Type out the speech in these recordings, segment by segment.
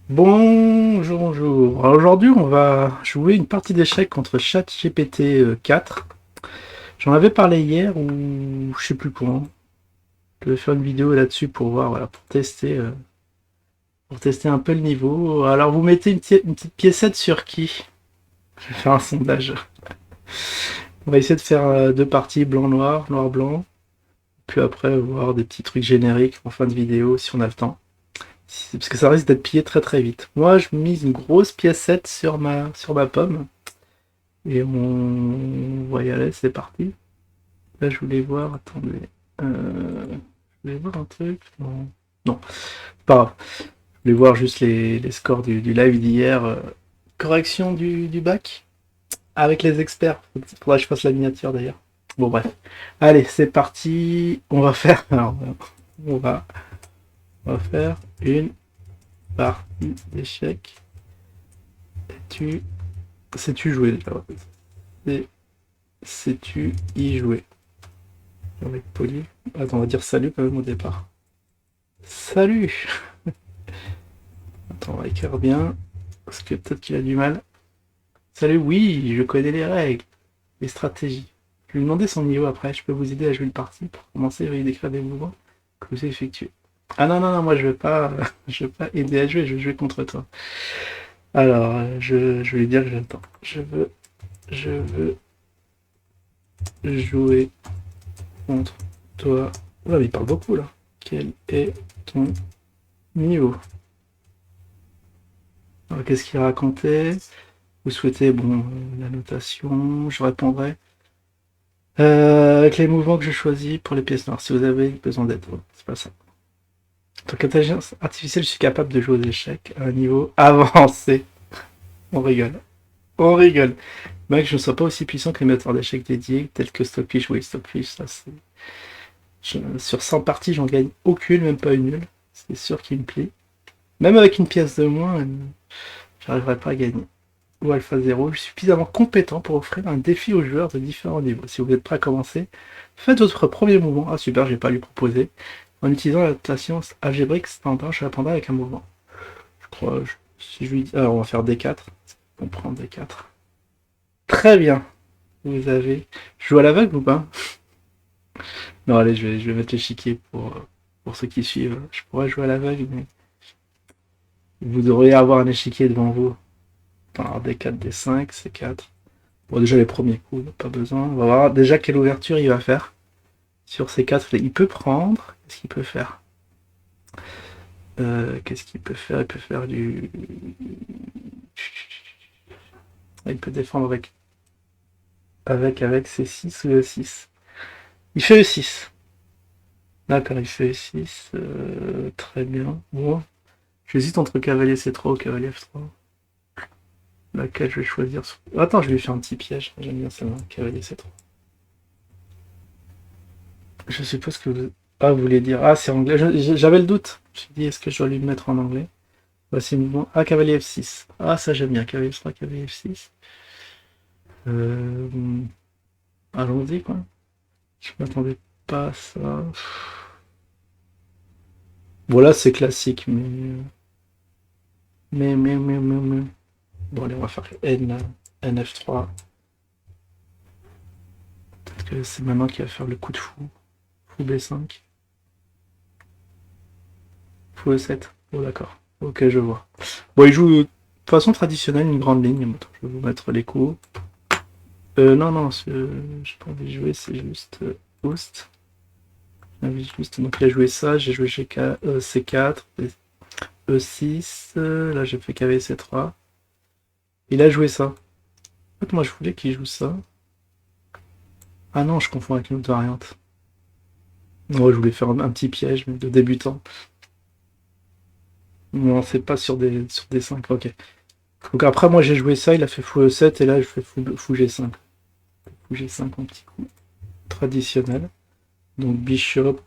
Bonjour, bonjour. Alors aujourd'hui, on va jouer une partie d'échecs contre ChatGPT 4. J'en avais parlé hier ou je sais plus quand. Je vais faire une vidéo là-dessus pour voir, voilà, pour tester un peu le niveau. Alors vous mettez une petite piécette sur qui? Je vais faire un sondage. On va essayer de faire deux parties blanc-noir, noir-blanc. Puis après, voir des petits trucs génériques en fin de vidéo si on a le temps. Parce que ça risque d'être pillé très très vite. Moi, je mise une grosse piécette sur ma pomme. Et on va y aller, c'est parti. Là, je voulais voir, attendez. Je voulais voir un truc. Non, non, pas grave. Je voulais voir juste les scores du live d'hier. Correction du bac avec les experts. Faudra que je fasse la miniature d'ailleurs. Bon, bref. Allez, c'est parti. On va faire. Alors, on va, on va faire une partie d'échecs. Sais-tu sais-tu jouer déjà? Sais-tu y jouer? On va être poli. Attends, on va dire salut quand même au départ. Salut. Attends, on va écrire bien. Parce que peut-être qu'il a du mal. Salut, oui, je connais les règles, les stratégies. Je vais lui demander son niveau après. Je peux vous aider à jouer une partie pour commencer. Veuillez décrire des mouvements que vous effectuez. Ah non, non, non, moi je vais pas, je vais pas aider à jouer, je vais jouer contre toi. Alors, je vais lui dire que j'attends. Je veux jouer contre toi. Oula, mais il parle beaucoup là. Quel est ton niveau? Alors, qu'est-ce qu'il racontait? Vous souhaitez, bon, la notation, je répondrai. Avec les mouvements que je choisis pour les pièces noires, si vous avez besoin d'aide. Bon, c'est pas ça. En tant qu'intelligence artificielle, je suis capable de jouer aux échecs à un niveau avancé. On rigole. On rigole. Bien que je ne sois pas aussi puissant que les metteurs d'échecs dédiés, tels que Stockfish. Oui, Stockfish, ça c'est. Sur 100 parties, j'en gagne aucune, même pas une nulle. C'est sûr qu'il me plaît. Même avec une pièce de moins, j'arriverai pas à gagner. Ou Alpha Zero, je suis suffisamment compétent pour offrir un défi aux joueurs de différents niveaux. Si vous êtes prêt à commencer, faites votre premier mouvement. Ah super, j'ai pas à lui proposer. En utilisant la notation algébrique standard, je répondrai avec un mouvement. Je crois, si je lui dis... Alors on va faire D4. On prend D4. Très bien. Vous avez... Je joue à l'aveugle ou pas? Non, allez, je vais mettre l'échiquier pour ceux qui suivent. Je pourrais jouer à l'aveugle, mais vous devriez avoir un échiquier devant vous. Alors D4, D5, C4. Bon, déjà les premiers coups, pas besoin. On va voir déjà quelle ouverture il va faire. Sur ces quatre, il peut prendre. Qu'est-ce qu'il peut faire? Qu'est-ce qu'il peut faire? Il peut faire du. Il peut défendre avec C6 ou E6. Il fait E6. D'accord, il fait E6. Très bien. Bon. J'hésite entre cavalier C3 ou cavalier F3. Laquelle je vais choisir? Attends, je vais lui faire un petit piège. J'aime bien celle-là. Cavalier C3. Je suppose que vous... Ah, vous voulez dire... Ah, c'est anglais. J'avais le doute. Je me suis dit, est-ce que je dois lui mettre en anglais? Voici le mouvement. Ah, cavalier F6. Ah, ça j'aime bien. Cavalier F3, cavalier F6. Euh... Allons-y, quoi. Je m'attendais pas à ça. Voilà, c'est classique, mais... Mais... Bon, allez, on va faire N, NF3. Peut-être que c'est maintenant qu'il va faire le coup de fou. Fou B5. Fou E7. Oh, d'accord. Ok, je vois. Bon, il joue de façon traditionnelle, une grande ligne. Attends, je vais vous mettre les coups. Non, non, j'ai pas envie de jouer, c'est juste Host. Juste, donc il a joué ça, j'ai joué C4, E6, là j'ai fait KV C3. Il a joué ça. En fait, moi je voulais qu'il joue ça. Ah non, je confonds avec une autre variante. Non, je voulais faire un petit piège mais de débutant. Non, c'est pas sur des 5, ok. Donc après, moi j'ai joué ça, il a fait fou E7 et là je fais fou G5. Fou G5 en petit coup. Traditionnel. Donc Bishop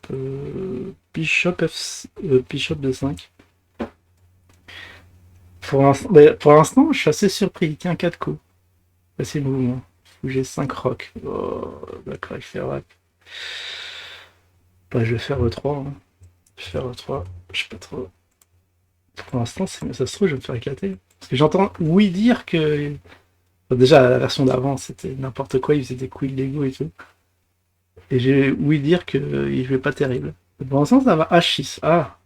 D5. Pour l'instant, je suis assez surpris. Il tient 4 coups. Voici le mouvement. J'ai 5 rocs. Oh, d'accord, il fait rock. Bah, je vais faire E3. Hein. Je vais faire E3. Je sais pas trop. Pour l'instant, ça se trouve, je vais me faire éclater. Parce que j'entends oui dire que... Bon, déjà, la version d'avant, c'était n'importe quoi, ils faisaient des coups illégaux et tout. Et j'ai oui dire qu'il jouait pas terrible. Pour l'instant, ça va H6. Ah,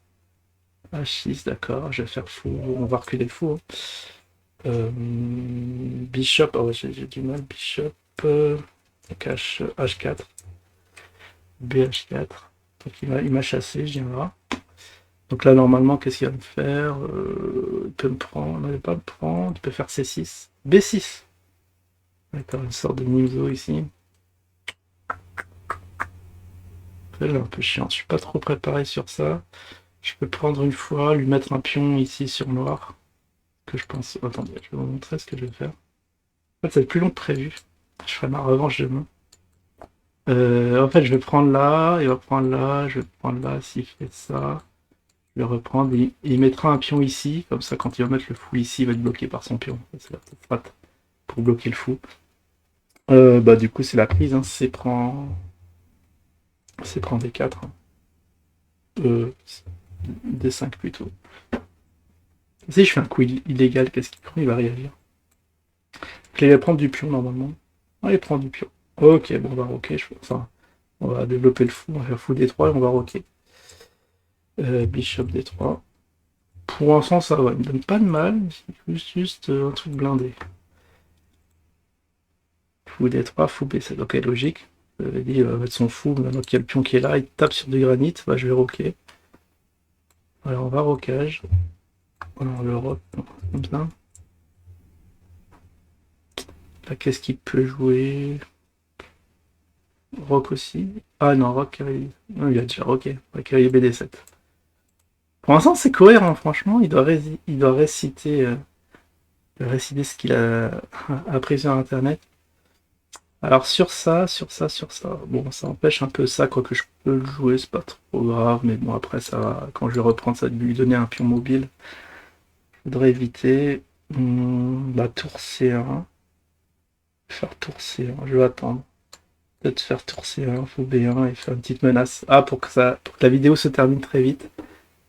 H6, d'accord, je vais faire fou. On va reculer le fou. Hein. Bishop, oh ouais, j'ai du mal. Bishop, H4, BH4. Donc il m'a chassé, je viens là. Donc là, normalement, qu'est-ce qu'il va me faire il peut me prendre, non, il va pas me prendre, il peut faire C6. B6. D'accord, une sorte de Nimzo ici. C'est un peu chiant, je suis pas trop préparé sur ça. Je peux prendre une fois, lui mettre un pion ici sur noir. Que je pense... Attendez, je vais vous montrer ce que je vais faire. En fait, c'est plus long que prévu. Je ferai ma revanche demain. En fait, je vais prendre là, il va prendre là, je vais prendre là, s'il fait ça. Je vais reprendre, il mettra un pion ici, comme ça quand il va mettre le fou ici, il va être bloqué par son pion. C'est la petite strat pour bloquer le fou. Bah du coup c'est la prise, hein. C'est prend D4. Hein. D5 plutôt. Si je fais un coup illégal, qu'est-ce qu'il prend? Il va réagir. Il va prendre du pion normalement. Ah, il prend du pion. Ok, bon on va rocker. Enfin, on va développer le fou, on va faire fou D3 et on va rocker. Bishop D3. Pour l'instant ça va, il me donne pas de mal, juste un truc blindé. Fou D3, fou B7, ok logique. J'avais dit, il va mettre son fou, maintenant qu'il y a le pion qui est là, il tape sur du granit, bah, je vais rocker. Alors on va rockage. On le rock comme ça. Là, qu'est-ce qu'il peut jouer? Rock aussi. Ah non, rock cavalier. Non, il a déjà rocké. Cavalier BD7. Pour l'instant, c'est cohérent, franchement. Il doit réciter ce qu'il a appris sur Internet. Alors, sur ça. Bon, ça empêche un peu ça, quoique je peux le jouer, c'est pas trop grave. Mais bon, après, ça va. Quand je vais reprendre, ça va lui donner un pion mobile. Je voudrais éviter. La tour C1. Faire tour C1. Je vais attendre. Peut-être faire tour C1, fou B1 et faire une petite menace. Ah, pour que la vidéo se termine très vite.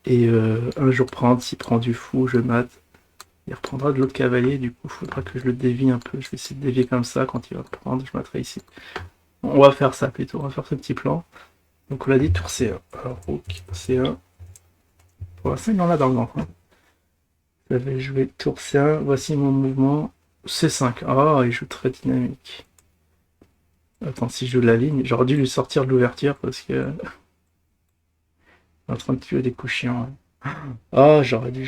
Et un jour prendre, s'il prend du fou, je mate. Il reprendra de l'autre cavalier, du coup, il faudra que je le dévie un peu. Je vais essayer de dévier comme ça, quand il va prendre, je materai ici. On va faire ça plutôt, on va faire ce petit plan. Donc on l'a dit, tour C1. Alors, rook C1. Pour l'instant, il en a dans le ventre. Hein. J'avais joué tour C1, voici mon mouvement. C5. Ah, il joue très dynamique. Attends, si je joue la ligne, j'aurais dû lui sortir de l'ouverture parce que... en train de tuer des coups chiants. Ah, j'aurais dû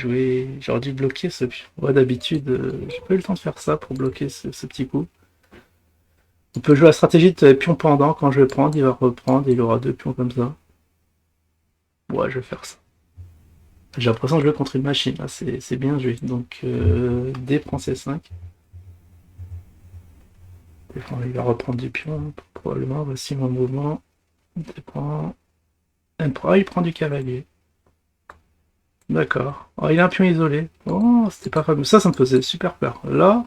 bloquer ce pion. Ouais, d'habitude, j'ai pas eu le temps de faire ça pour bloquer ce petit coup. On peut jouer la stratégie de pion pendant. Quand je vais prendre, il va reprendre et il aura deux pions comme ça. Ouais, je vais faire ça. J'ai l'impression de jouer contre une machine. Là, c'est bien joué. Donc, D prend C5. Il va reprendre du pion, probablement. Voici mon mouvement. D prend... il prend du cavalier. D'accord. Oh, il a un pion isolé. Oh, c'était pas fameux. Ça me faisait super peur. Là,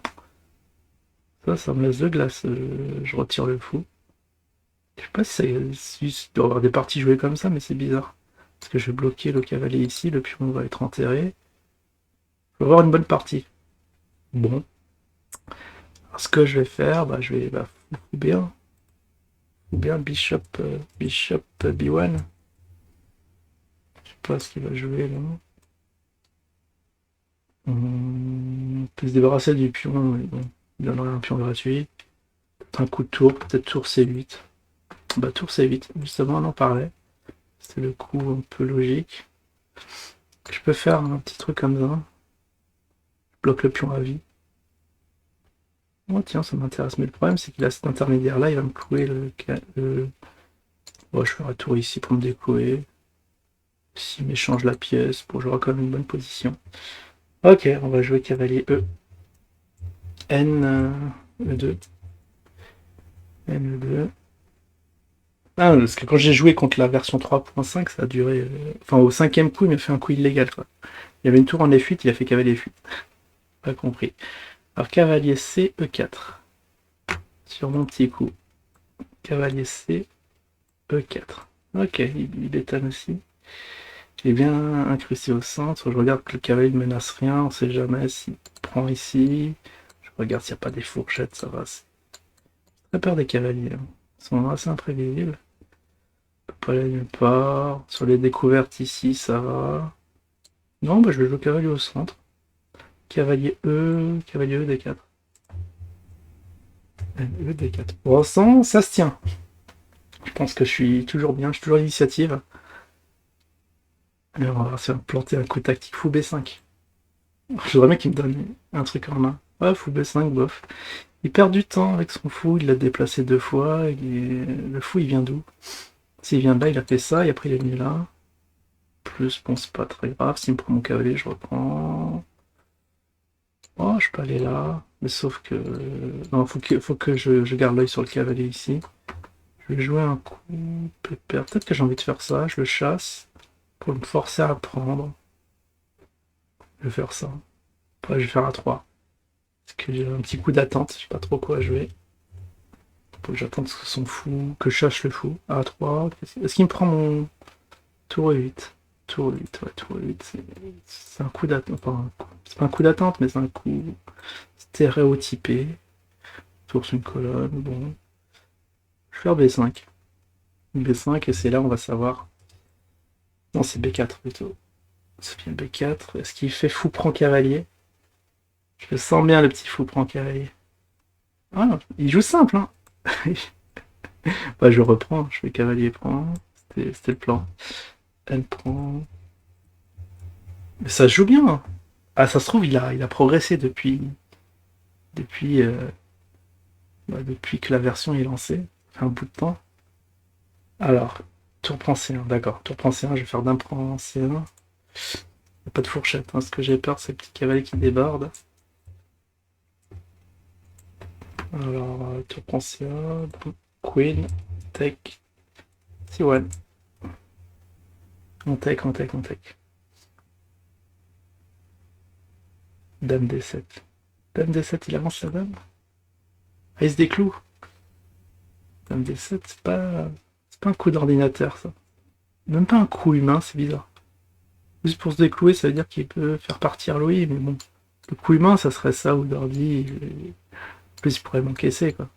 ça me laisse de glace. Je retire le fou. Je sais pas si il doit y avoir des parties jouées comme ça, mais c'est bizarre. Parce que je vais bloquer le cavalier ici, le pion va être enterré. Je vais avoir une bonne partie. Bon. Alors, ce que je vais faire, bah, je vais fou bien. Fou bien bishop, bishop B1. Je sais pas ce qu'il va jouer là. On peut se débarrasser du pion, mais bon, il donnerait un pion gratuit. Peut-être un coup de tour, peut-être tour C8. Bah tour C8, justement on en parlait. C'est le coup un peu logique. Je peux faire un petit truc comme ça. Je bloque le pion à vie. Oh tiens, ça m'intéresse. Mais le problème c'est qu'il a cet intermédiaire là, il va me clouer le... Bon, je ferai tour ici pour me déclouer. S'il m'échange la pièce, pour j'aurai quand même une bonne position. Ok, on va jouer cavalier E. N, E2. N2. Ah, parce que quand j'ai joué contre la version 3.5, ça a duré... Enfin, au cinquième coup, il m'a fait un coup illégal, quoi. Il y avait une tour en F8, il a fait cavalier F8. Pas compris. Alors, cavalier C, E4. Sur mon petit coup. Cavalier C, E4. Ok, il bétonne aussi. Il est bien incrusté au centre. Je regarde que le cavalier ne menace rien. On sait jamais s'il prend ici. Je regarde s'il n'y a pas des fourchettes, ça va. J'ai très peur des cavaliers, hein. Ils sont assez imprévisibles. On peut pas aller nulle part. Sur les découvertes ici, ça va. Non, bah je vais jouer cavalier au centre. Cavalier E, D4. E, D4. Pour l'instant, ça se tient. Je pense que je suis toujours bien, je suis toujours à l'initiative. Et on va voir si on va planter un coup tactique fou B5. Je voudrais bien qu'il me donne un truc en main. Ouais, fou B5, bof. Il perd du temps avec son fou, il l'a déplacé 2 fois. Le fou, il vient d'où? S'il vient de là, il a fait ça, et après il est venu là. Plus, bon, c'est pas très grave. S'il me prend mon cavalier, je reprends. Oh, je peux aller là. Mais sauf que... Non, faut que je garde l'œil sur le cavalier ici. Je vais jouer un coup pépère. Peut-être que j'ai envie de faire ça, je le chasse. Pour me forcer à prendre. Je vais faire ça. Après, je vais faire A3. Parce que j'ai un petit coup d'attente, je sais pas trop quoi jouer. Faut que j'attende son fou, que je cherche le fou. A3. Est-ce qu'il me prend mon tour E8? Tour E8, ouais, tour E8. C'est un coup d'attente. Enfin, c'est pas un coup d'attente, mais c'est un coup stéréotypé. Tour sur une colonne, bon. Je vais faire B5. B5, et c'est là on va savoir. Non, c'est B4 plutôt. C'est bien B4. Est-ce qu'il fait fou prend cavalier? Je le sens bien, le petit fou prend cavalier. Ah, il joue simple, hein. Bah, je reprends, je fais cavalier prend. C'était le plan. Elle prend. Mais ça se joue bien, hein. Ah, ça se trouve, il a progressé depuis, depuis que la version est lancée. Ça fait un bout de temps. Alors, tour prend C1, d'accord. Tour prend C1, je vais faire dame prend C1. Il n'y a pas de fourchette, hein. Ce que j'ai peur, c'est le petit cavalier qui déborde. Alors, tour prend C1, Queen, take, C1. On take, on take, on take. Dame D7. Dame D7, il avance la dame. Ah, il se décloue. Dame D7, c'est pas un coup d'ordinateur, ça. Même pas un coup humain, c'est bizarre. Juste pour se déclouer, ça veut dire qu'il peut faire partir Louis, mais bon. Le coup humain, ça serait ça ou d'ordi. En plus, il pourrait m'encaisser, quoi.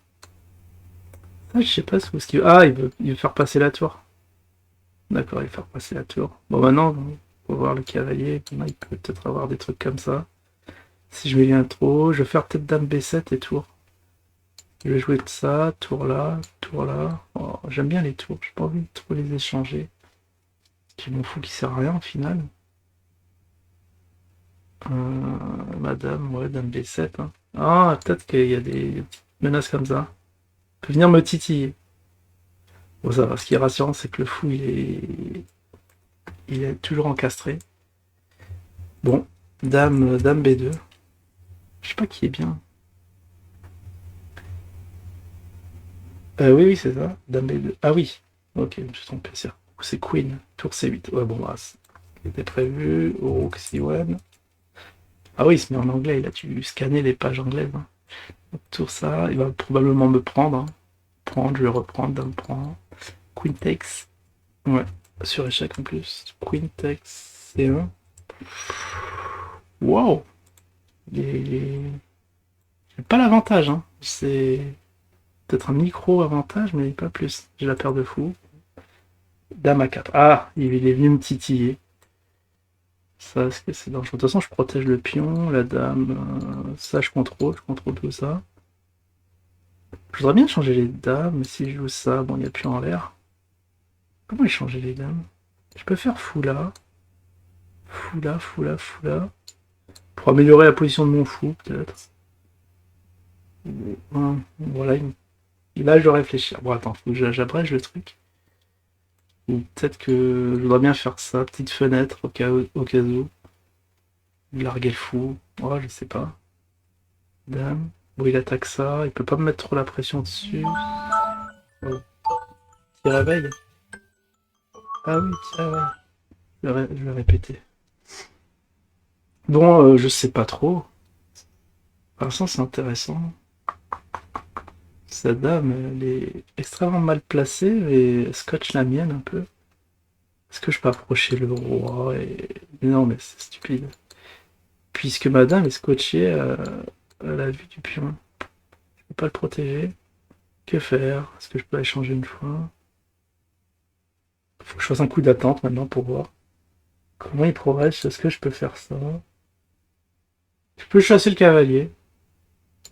Ça, je sais pas ce qu'il veut. Ah, il veut faire passer la tour. D'accord, il veut faire passer la tour. Bon, maintenant, on va voir le cavalier. Maintenant, il peut peut-être avoir des trucs comme ça. Si je mets bien trop, je vais faire peut-être dame B7 et tour. Je vais jouer de ça, tour là, tour là. Oh, j'aime bien les tours, j'ai pas envie de trop les échanger. J'ai mon fou qui sert à rien au final. Madame, ouais, dame B7, hein. Ah, peut-être qu'il y a des menaces comme ça. Il peut venir me titiller. Bon, ça va, ce qui est rassurant, c'est que le fou, il est toujours encastré. Bon, dame B2. Je sais pas qui est bien. Oui, oui, c'est ça. Dame B2. Ah oui. Ok, je me suis trompé, c'est Queen. Tour C8. Ouais, bon, bah, c'était prévu. Rook C1. Ah oui, il se met en anglais. Il a dû scanner les pages anglaises, hein. Tour ça. Il va probablement me prendre, hein. Prendre, je vais reprendre. Dame prend. Queen takes. Ouais. Sur échec en plus. Queen takes C1. Wow. J'ai pas l'avantage, hein. C'est peut-être un micro-avantage, mais pas plus. J'ai la paire de fou. Dame à 4. Ah, il est venu me titiller. Ça, est-ce que c'est dangereux? De toute façon, je protège le pion, la dame. Ça, je contrôle tout ça. Je voudrais bien changer les dames, mais si je joue ça, bon, il n'y a plus en l'air. Comment changer les dames? Je peux faire fou là. Fou là, fou là, fou là. Pour améliorer la position de mon fou, peut-être. Voilà, là, je dois réfléchir. Bon, attends, faut que j'abrège le truc. Ou peut-être que je voudrais bien faire ça, petite fenêtre au cas où. Larguer le fou. Oh, je sais pas. Dame. Bon, il attaque ça. Il peut pas me mettre trop la pression dessus. Oh. Petit réveil. Ah oui, petit réveil. Je vais répéter. Bon, je sais pas trop. Pour l'instant, c'est intéressant. Sa dame, elle est extrêmement mal placée et scotch la mienne un peu. Est-ce que je peux approcher le roi et... Non, mais c'est stupide. Puisque madame est scotchée à la vue du pion. Je peux pas le protéger. Que faire? Est-ce que je peux échanger une fois? Faut que je fasse un coup d'attente maintenant pour voir. Comment il progresse? Est-ce que je peux faire ça? Je peux chasser le cavalier.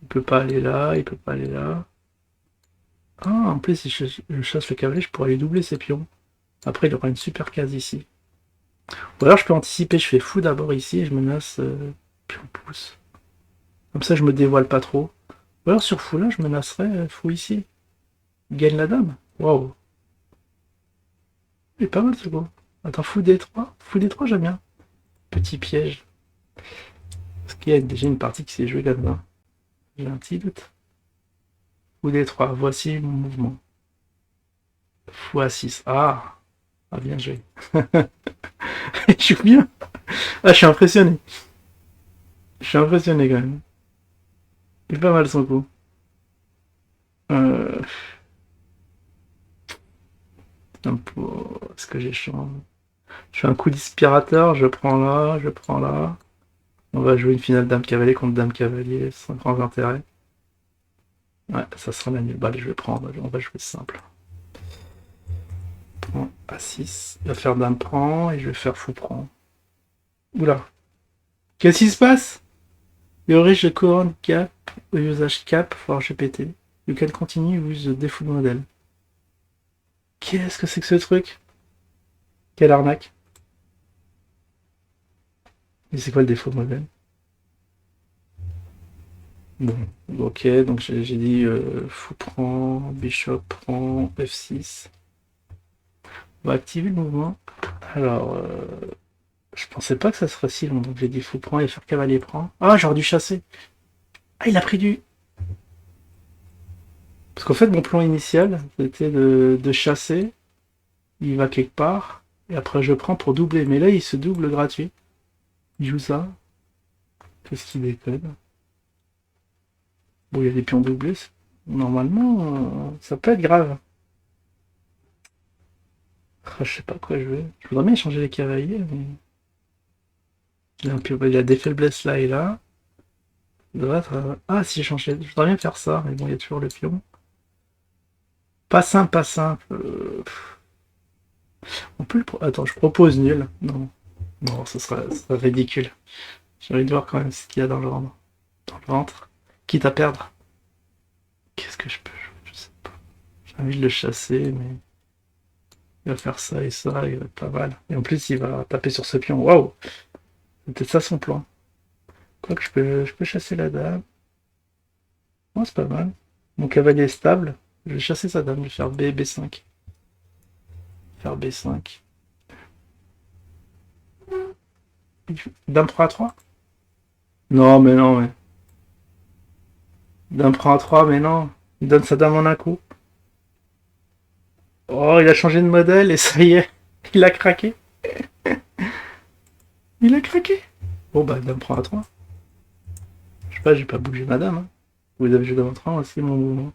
Il peut pas aller là, il peut pas aller là. Ah, en plus, si je chasse le cavalier, je pourrais lui doubler ses pions. Après, il aura une super case ici. Ou alors, je peux anticiper, je fais fou d'abord ici et je menace pion pouce. Comme ça, je me dévoile pas trop. Ou alors, sur fou là, je menacerais fou ici. Il gagne la dame. Waouh. Il est pas mal ce go. Attends, fou D3. Fou D3, j'aime bien. Petit piège. Parce qu'il y a déjà une partie qui s'est jouée là-dedans. J'ai un petit doute. Fou D3. Voici mon mouvement. Fou A6. Ah. Ah, bien joué. Je joue bien. Ah, je suis impressionné. Je suis impressionné quand même. Il est pas mal son coup. Euh... Est-ce que j'échange? Je fais un coup d'aspirateur, je prends là, je prends là. On va jouer une finale dame-cavalier contre dame-cavalier, sans grand intérêt. Ouais, ça sera la nulle. Bah, allez, je vais prendre, on va jouer simple. Prends A6, il va faire dame prend et je vais faire fou prend. Oula. Qu'est-ce qui se passe? You reach the current cap, usage cap for GPT. You can continue with the default model. Qu'est-ce que c'est que ce truc? Quelle arnaque? Et c'est quoi le défaut modèle? Bon, ok, donc j'ai dit fou prend, bishop prend, f6. On va activer le mouvement. Alors, je pensais pas que ça serait si long, donc j'ai dit fou prend et faire cavalier prend. Ah, j'aurais dû chasser. Ah, il a pris du... Parce qu'en fait, mon plan initial, c'était de chasser. Il va quelque part, et après je prends pour doubler. Mais là, il se double gratuit. Il joue ça. Qu'est-ce qu'il déconne? Bon, il y a des pions doublés. Normalement, ça peut être grave. Ah, je sais pas quoi jouer. Je voudrais bien changer les cavaliers, mais... Il a des faiblesses là et là. Ça devrait être... Ah, si j'ai changé... Je voudrais bien faire ça, mais bon, il y a toujours le pion. Pas simple, pas simple. On peut le... Attends, je propose nul. Non. Non, ce serait ridicule. J'ai envie de voir quand même ce qu'il y a dans le ventre. Dans le ventre. Quitte à perdre. Qu'est-ce que je peux jouer? Je sais pas. J'ai envie de le chasser, mais... Il va faire ça et ça, il va être pas mal. Et en plus, il va taper sur ce pion. Waouh! C'est peut-être ça son plan. Quoique je peux chasser la dame. Oh, c'est pas mal. Mon cavalier est stable. Je vais chasser sa dame, je vais faire B5. Faire B5. Dame prend A3? Non, mais non, mais. Dame prend A3, mais non. Il donne sa dame en un coup. Oh, il a changé de modèle et ça y est. Il a craqué. Il a craqué. Bon, bah, dame prend A3. Je sais pas, j'ai pas bougé ma dame. Hein. Vous avez joué dame A3 aussi, mon mouvement.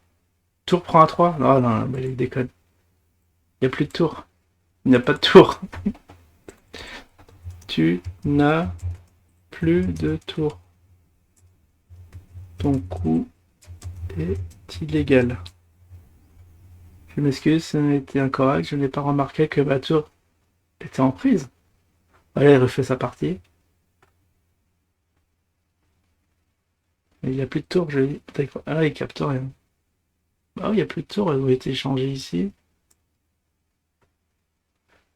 Tour prend A3? Non, non, mais il déconne. Il n'y a plus de tour. Il n'y a pas de tour. Tu n'as plus de tour. Ton coup est illégal. Je m'excuse, ce n'était incorrect. Je n'ai pas remarqué que ma tour était en prise. Allez, il refait sa partie. Mais il n'y a plus de tour, je dis. Ah, il capte rien. Ah, il n'y a plus de tour, elles ont été échangées ici.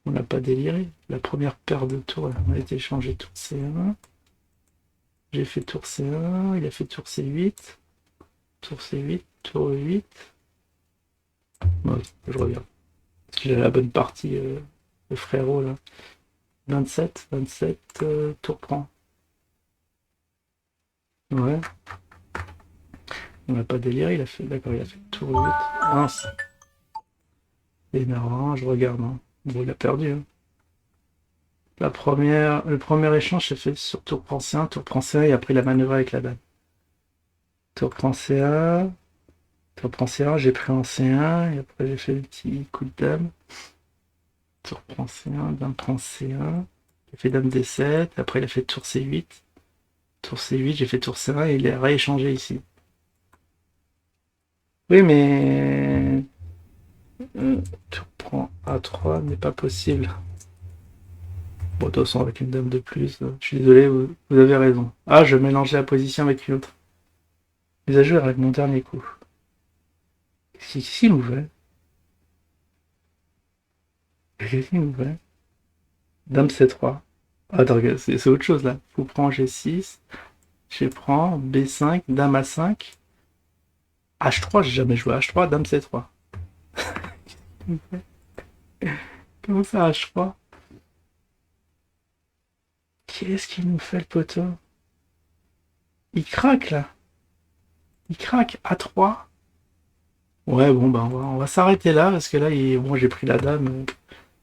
On n'a pas déliré. La première paire de tours, on a été échangée tour C1. J'ai fait tour C1, il a fait tour C8. Tour C8, tour 8. Ouais, je regarde. Parce qu'il a la bonne partie, le frérot là. 27, 27, tour prend. Ouais. On n'a pas déliré, il a fait. D'accord, il a fait tour 8. Mince. C'est énervant, je regarde. Hein. Bon, il a perdu. Hein. Le premier échange s'est fait sur tour prend C1 et après il a manœuvré avec la dame. Tour prend C1, tour prend C1, j'ai pris en C1 et après j'ai fait le petit coup de dame. Tour prend C1, dame prend C1. Il a fait dame D7, après il a fait tour C8. Tour C8, j'ai fait tour C1 et il est rééchangé ici. Oui, mais... Tour prend A3 n'est pas possible. Bon, de toute façon, avec une dame de plus, je suis désolé, vous avez raison. Ah, je mélangeais la position avec une autre. Mise à jour avec mon dernier coup. Qu'est-ce qu'il nous fait? Qu'est-ce qu'il nous fait? Dame C3. Attends, c'est autre chose là. Fou prend G6. Je prends B5, dame A5. H3, j'ai jamais joué H3, dame C3. Comment ça H3? Qu'est-ce qu'il nous fait le poteau? Il craque là. Il craque A3. Ouais, bon, bah on va s'arrêter là parce que là, bon, j'ai pris la dame.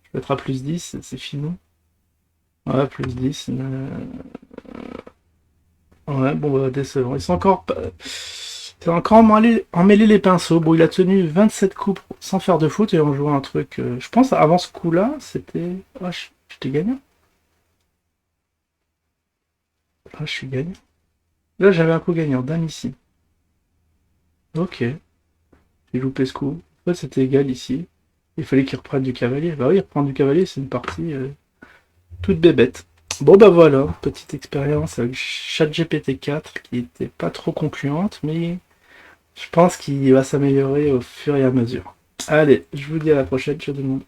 Je vais être à plus 10, c'est fini. Ouais, plus 10. Ouais, bon, bah décevant. Ils sont encore. C'est encore emmêlé les pinceaux. Bon, il a tenu 27 coups sans faire de faute et on joue un truc. Je pense avant ce coup-là, c'était. Ah, j'étais gagnant. Ah, je suis gagnant. Là, j'avais un coup gagnant. Dame ici. Ok. J'ai loupé ce coup. En fait, c'était égal ici. Il fallait qu'il reprenne du cavalier. Bah oui, reprendre du cavalier, c'est une partie toute bébête. Bon, bah voilà. Petite expérience avec ChatGPT 4 qui était pas trop concluante, mais je pense qu'il va s'améliorer au fur et à mesure. Allez, je vous dis à la prochaine, ciao tout le monde.